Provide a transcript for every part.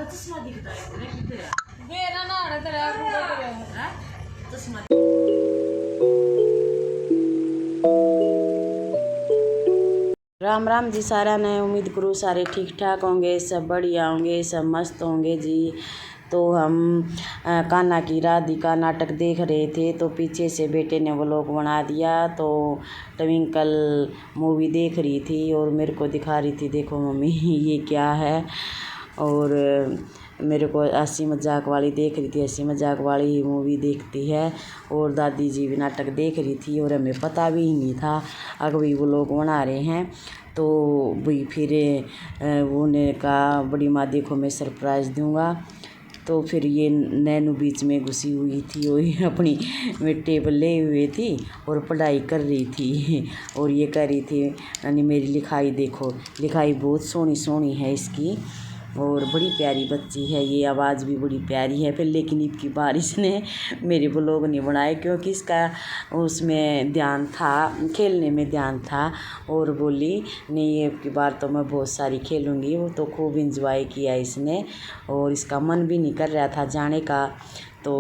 चश्मा दिखता है तेरा मेरा ना आ तेरा चश्मा। राम राम जी सारा ने उम्मीद करूँ सारे ठीक ठाक होंगे, सब बढ़िया होंगे, सब मस्त होंगे जी। तो हम कान्हा की राधिका नाटक देख रहे थे, तो पीछे से बेटे ने व्लॉग बना दिया। तो ट्विंकल मूवी देख रही थी और मेरे को दिखा रही थी, देखो मम्मी ये क्या है। और मेरे को हंसी मजाक वाली देख रही थी, हंसी मजाक वाली ही मूवी देखती है। और दादी जी भी नाटक देख रही थी और हमें पता भी नहीं था अभी वो लोग बना रहे हैं। तो वही फिर उन्होंने कहा बड़ी माँ देखो मैं सरप्राइज़ दूंगा। तो फिर ये नैनू बीच में घुसी हुई थी, वही अपनी टेबल ले हुए थी और पढ़ाई कर रही थी। और ये कह रही थी यानी मेरी लिखाई देखो, लिखाई बहुत सोहनी सोहनी है इसकी और बड़ी प्यारी बच्ची है ये, आवाज़ भी बड़ी प्यारी है। फिर लेकिन इनकी बार इसने मेरे व्लॉग नहीं बनाए क्योंकि इसका उसमें ध्यान था, खेलने में ध्यान था। और बोली नहीं ये की बार तो मैं बहुत सारी खेलूँगी। वो तो खूब इंजॉय किया इसने और इसका मन भी नहीं कर रहा था जाने का। तो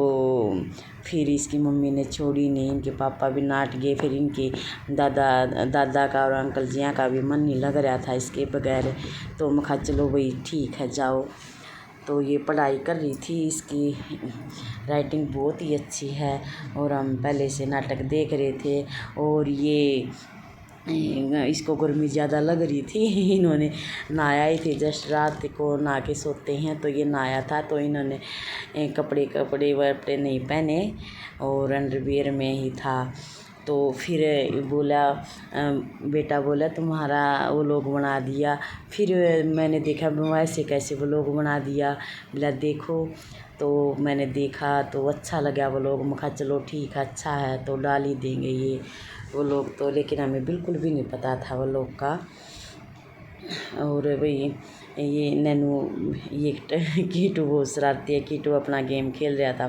फिर इसकी मम्मी ने छोड़ी नहीं, इनके पापा भी नाट गए। फिर इनके दादा का और अंकल जिया का भी मन नहीं लग रहा था इसके बगैर। तो मैं कहा चलो भाई ठीक है जाओ। तो ये पढ़ाई कर रही थी, इसकी राइटिंग बहुत ही अच्छी है। और हम पहले से नाटक देख रहे थे और ये इसको गर्मी ज़्यादा लग रही थी। इन्होंने नहाया ही थे, जस्ट रात को नहा के सोते हैं तो ये नहाया था। तो इन्होंने कपड़े वपड़े नहीं पहने और अंडरवियर में ही था। तो फिर बोला बेटा बोला तुम्हारा वो लोग बना दिया। फिर मैंने देखा वैसे कैसे वो लोग बना दिया, बोला देखो। तो मैंने देखा तो अच्छा लगा वो लोग, मैं कहा चलो ठीक है अच्छा है तो डाल ही देंगे ये वो लोग। तो लेकिन हमें बिल्कुल भी नहीं पता था वो लोग का। और भाई ये नैनू ये कीटू बहुत शरारती है। कीटू अपना गेम खेल रहा था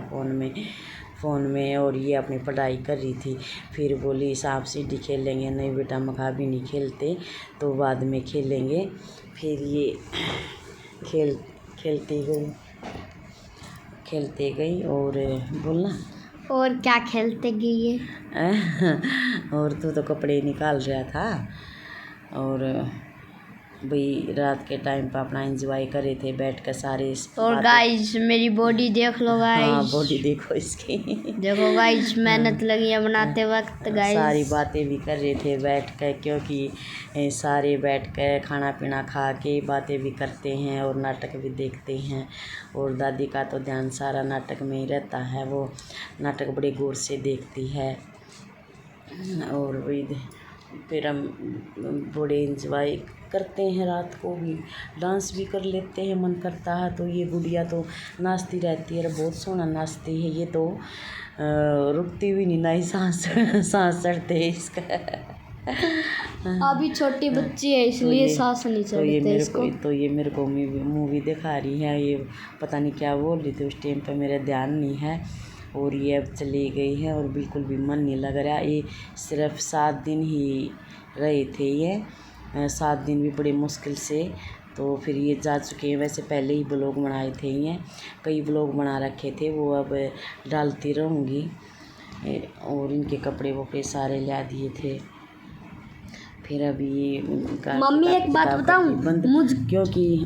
फ़ोन में और ये अपनी पढ़ाई कर रही थी। फिर बोली सांप सीढ़ी खेल लेंगे, नहीं बेटा मखा भी नहीं खेलते तो बाद में खेलेंगे। फिर ये खेलते गई और बोलना और क्या खेलते गई है। और तू तो कपड़े निकाल रहा था और भाई रात के टाइम पर अपना एंजॉय कर रहे थे बैठ कर सारे। और गाइस मेरी बॉडी देख लो गाइस। हाँ बॉडी देखो इसकी देखो गाइस मेहनत लगी है बनाते वक्त गाइस। सारी बातें भी कर रहे थे बैठ कर, क्योंकि सारे बैठ कर खाना पीना खा के बातें भी करते हैं और नाटक भी देखते हैं। और दादी का तो ध्यान सारा नाटक में ही रहता है, वो नाटक बड़े गौर से देखती है। और वही फिर हम बड़े इंजॉय करते हैं, रात को भी डांस भी कर लेते हैं मन करता है तो। ये गुड़िया तो नाचती रहती है, बहुत सोना नाचती है ये तो, रुकती भी नहीं ना ही सांस चढ़ते है इसका। अभी छोटी बच्ची है इसलिए सांस नहीं चढ़ते इसको। तो ये मेरे को मूवी दिखा रही है, ये पता नहीं क्या बोल रही थी उस टाइम पर, मेरा ध्यान नहीं है। और ये अब चली गई है और बिल्कुल भी मन नहीं लग रहा। ये सिर्फ 7 दिन ही रहे थे, ये 7 दिन भी बड़े मुश्किल से। तो फिर ये जा चुके हैं, वैसे पहले ही ब्लॉग बनाए थे, ये कई ब्लॉग बना रखे थे, वो अब डालती रहूँगी। और इनके कपड़े वपड़े सारे ला दिए थे। फिर अभी मम्मी एक बात बताऊँ क्योंकि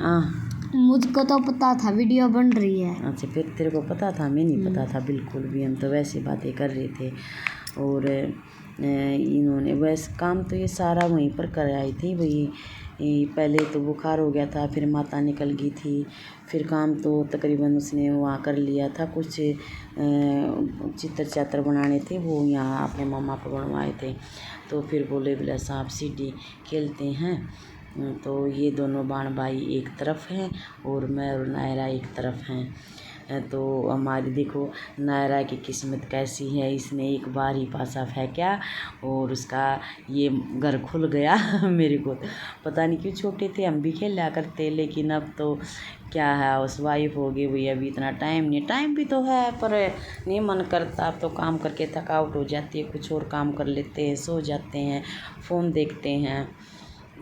मुझको तो पता था वीडियो बन रही है। अच्छा फिर तेरे को पता था, मैं नहीं पता था बिल्कुल भी, हम तो वैसे बातें कर रहे थे। और इन्होंने वैसे काम तो ये सारा वहीं पर कर आई थी वही। पहले तो बुखार हो गया था, फिर माता निकल गई थी, फिर काम तो तकरीबन उसने वहाँ कर लिया था। कुछ चित्र चात्र बनाने थे वो यहाँ अपने मामा को बनवाए थे। तो फिर बोले सांप सीढ़ी खेलते हैं। तो ये दोनों बाण भाई एक तरफ हैं और मैं और नायरा एक तरफ हैं। तो हमारी देखो नायरा की किस्मत कैसी है, इसने एक बार ही पासा फेंका और उसका ये घर खुल गया। मेरे को पता नहीं क्यों, छोटे थे हम भी खेला करते, लेकिन अब तो क्या है हाउस वाइफ हो गई हुई, अभी इतना टाइम नहीं, टाइम भी तो है पर नहीं मन करता। अब तो काम करके थकावट हो जाती है, कुछ और काम कर लेते हैं, सो जाते हैं, फ़ोन देखते हैं।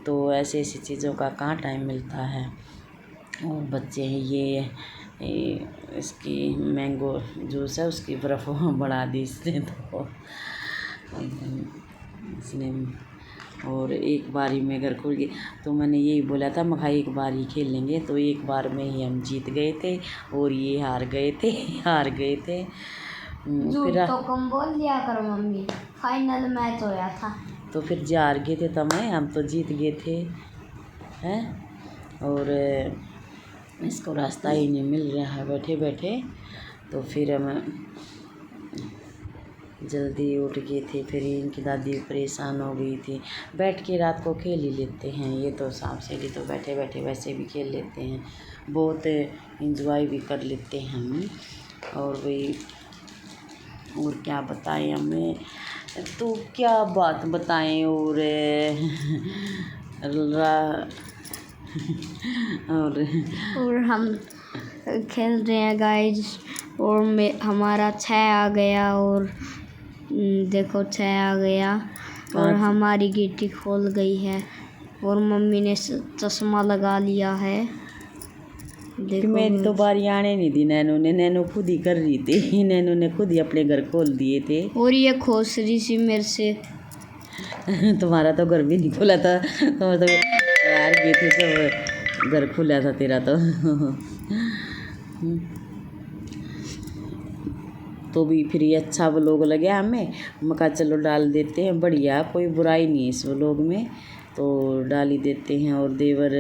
तो ऐसी चीज़ों का कहाँ टाइम मिलता है। और बच्चे हैं ये इसकी मैंगो जूस है उसकी बर्फ़ बढ़ा दी इसने तो इसने। और एक बारी में अगर खुल गई तो मैंने यही बोला था मैं एक बार ही खेल लेंगे, तो एक बार में ही हम जीत गए थे और ये हार गए थे। फिर तो कम बोल दिया करो मम्मी, फाइनल मैच होया था तो फिर हार गए थे तब हम तो जीत गए थे हैं। और इसको रास्ता ही नहीं मिल रहा है बैठे बैठे, तो फिर हम जल्दी उठ गए थे। फिर इनकी दादी परेशान हो गई थी। बैठ के रात को खेल ही लेते हैं, ये तो सांप सीढ़ी तो बैठे बैठे वैसे भी खेल लेते हैं, बहुत इंजॉय भी कर लेते हैं हम। और वही और क्या बताएं हमें, तो क्या बात बताएं और और हम खेल रहे हैं गाइस, और हमारा 6 आ गया, और देखो 6 आ गया, और हमारी गिट्टी खोल गई है, और मम्मी ने चश्मा लगा लिया है। देखो मेरी तो बारी आने नहीं दी, नैनो खुद ही कर रही थी, नैनो ने खुद ही अपने घर खोल दिए थे। और ये खोस रही सी मेरे से। तुम्हारा तो घर भी नहीं खुला था, तुम तो यार गए थे तो घर खुला था तेरा तो भी फिर ये अच्छा व्लॉग लगे हमें, मका चलो डाल देते हैं, बढ़िया कोई बुराई नहीं है इस व्लॉग में, तो डाल ही देते हैं। और देवर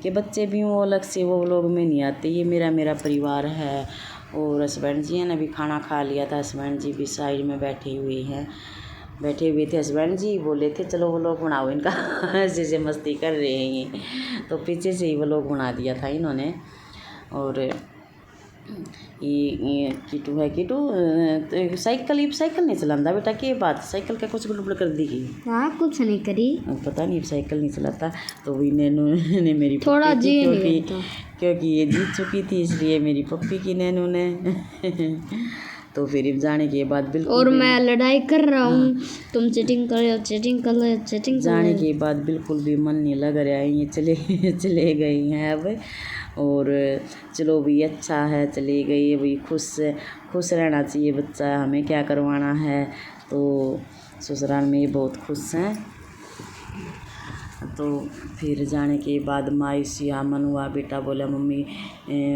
के बच्चे भी वो अलग से वो व्लॉग में नहीं आते, ये मेरा परिवार है। और हस्बैंड जी ने भी खाना खा लिया था, हस्बैंड जी भी साइड में बैठे हुए थे। हस्बैंड जी बोले थे चलो व्लॉग बनाओ इनका ऐसे मस्ती कर रहे हैं ये, तो पीछे से ही व्लॉग बना दिया था इन्होंने। और ये किटू तो साइकिल नहीं चलाता बेटा, के बात साइकिल का कुछ गड़बड़ कर दी की? हाँ कुछ नहीं करी, पता नहीं साइकिल नहीं चलाता। तो वही नैनो ने मेरी थोड़ा जी क्योंकि ये जीत चुकी थी इसलिए मेरी पप्पी की नैनो ने तो फिर जाने के बाद बिल्कुल, और मैं लड़ाई कर रहा हूँ, तुम चीटिंग कर रहे हो। जाने के बाद बिल्कुल भी मन नहीं लग रहा है, ये चले गई हैं अब। और चलो भी अच्छा है, चली गई भाई, खुश रहना चाहिए बच्चा, हमें क्या करवाना है। तो ससुराल में ये बहुत खुश हैं। तो फिर जाने के बाद मायूसी मन हुआ, बेटा बोला मम्मी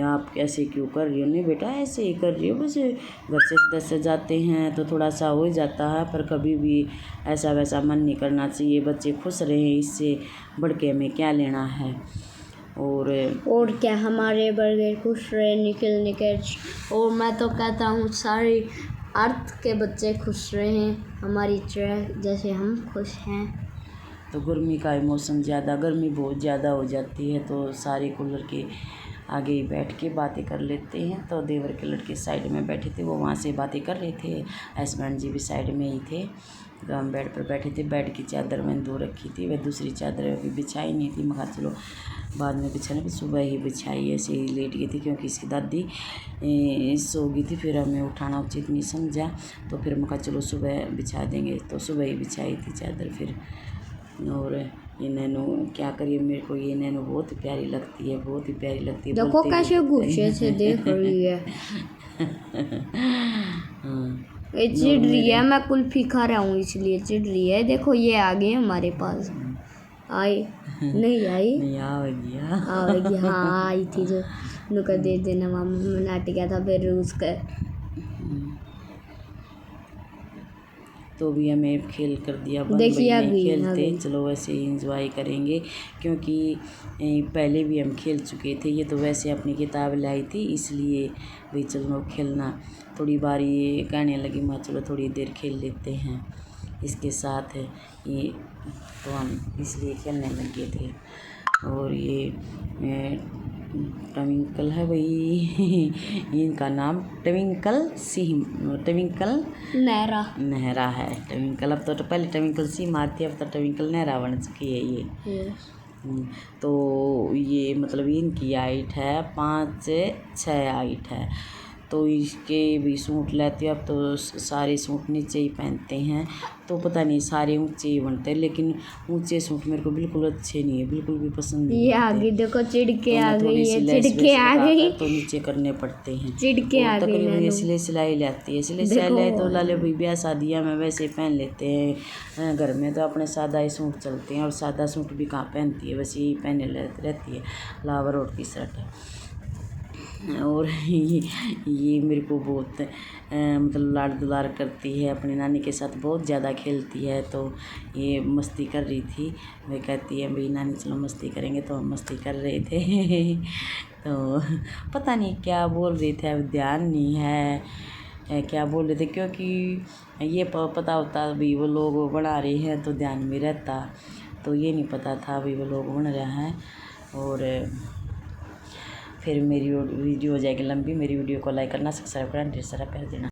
आप ऐसे क्यों कर रही हो? नहीं बेटा ऐसे ही कर रही हो, बस घर से दस जाते हैं तो थोड़ा सा हो जाता है, पर कभी भी ऐसा वैसा मन नहीं करना चाहिए, बच्चे खुश रहें, इससे बढ़ के हमें क्या लेना है। और क्या हमारे बर्गर खुश रहे निकल। और मैं तो कहता हूँ सारी अर्थ के बच्चे खुश रहें हमारी तरह, जैसे हम खुश हैं। तो गर्मी का मौसम गर्मी बहुत ज़्यादा हो जाती है, तो सारे कूलर के आगे ही बैठ के बातें कर लेते हैं। तो देवर के लड़के साइड में बैठे थे, वो वहाँ से बातें कर रहे थे, हस्बैंड जी भी साइड में ही थे। तो हम बेड पर बैठे थे, बेड की चादर मैंने दो रखी थी, वह दूसरी चादर अभी बिछाई नहीं थी, मगर चलो बाद में बिछाने पर सुबह ही बिछाई, ऐसे ही लेट गई थी क्योंकि इसकी दादी सो गई थी, फिर हमें उठाना उचित नहीं समझा, तो फिर मगर चलो सुबह बिछा देंगे, तो सुबह ही बिछाई थी चादर फिर। और ये नैनो क्या करिए, मेरे को ये नैनो बहुत ही प्यारी लगती है, देखो कैसे गुस्से से देख रही है। ये चिढ़ रही है, मैं कुल्फी खा रहा हूँ इसलिए चिढ़ रही है। देखो ये आ गए हमारे पास, आई नहीं आवेगी हाँ आई थी, जो नुका दे देना मामा नाट गया था फिर उसका। तो भी हमें खेल कर दिया बंद, नहीं खेलते, चलो वैसे ही इंजॉय करेंगे, क्योंकि पहले भी हम खेल चुके थे। ये तो वैसे अपनी किताब लाई थी इसलिए भाई चलो खेलना, थोड़ी बार ये कहने लगी माँ चलो थोड़ी देर खेल लेते हैं इसके साथ है ये, तो हम इसलिए खेलने लगे थे। और ये ट्विंकल है भाई इनका नाम ट्विंकल नहरा है। ट्विंकल अब तो पहले ट्विंकल सी मारती है, अब तो ट्विंकल नहरा बन चुकी है ये। तो ये मतलब इनकी हाइट है 5'6" हाइट है। तो इसके भी सूट लेते हैं। अब तो सारे सूट नीचे ही पहनते हैं, तो पता नहीं सारे ऊंचे ही बनते हैं, लेकिन ऊंचे सूट मेरे को बिल्कुल अच्छे नहीं है, बिल्कुल भी पसंद नहीं ये आ आते। गई, देखो चिड़के तो आ मैं गई, थोड़ी सी ये लेस चिड़के वेस आ लगाकर गई, तो नीचे करने पड़ते हैं। चिड़के आ और गई तकरीबन ये नैनू। सिलाई लाती है, सिलाई देखो लाए तो लाले भाई ब्याह शादियाँ में वैसे पहन लेते हैं। घर में तो अपने सादा ही सूट चलते हैं, और सादा सूट भी कहाँ पहनती है, बस यही पहने रहती है, लावर और टी शर्ट। और ये मेरे को बहुत मतलब लाड दुलार करती है, अपनी नानी के साथ बहुत ज़्यादा खेलती है। तो ये मस्ती कर रही थी, वे कहती है भाई नानी चलो मस्ती करेंगे, तो हम मस्ती कर रहे थे। तो पता नहीं क्या बोल रहे थे, अब ध्यान नहीं है क्या बोल रहे थे, क्योंकि ये पता होता भी वो लोग बना रहे हैं तो ध्यान में रहता, तो ये नहीं पता था अभी वो लोग बन रहा है। और फिर मेरी वीडियो हो जाएगी लंबी। मेरी वीडियो को लाइक करना, सब्सक्राइब करना, ढेर सारा प्यार देना।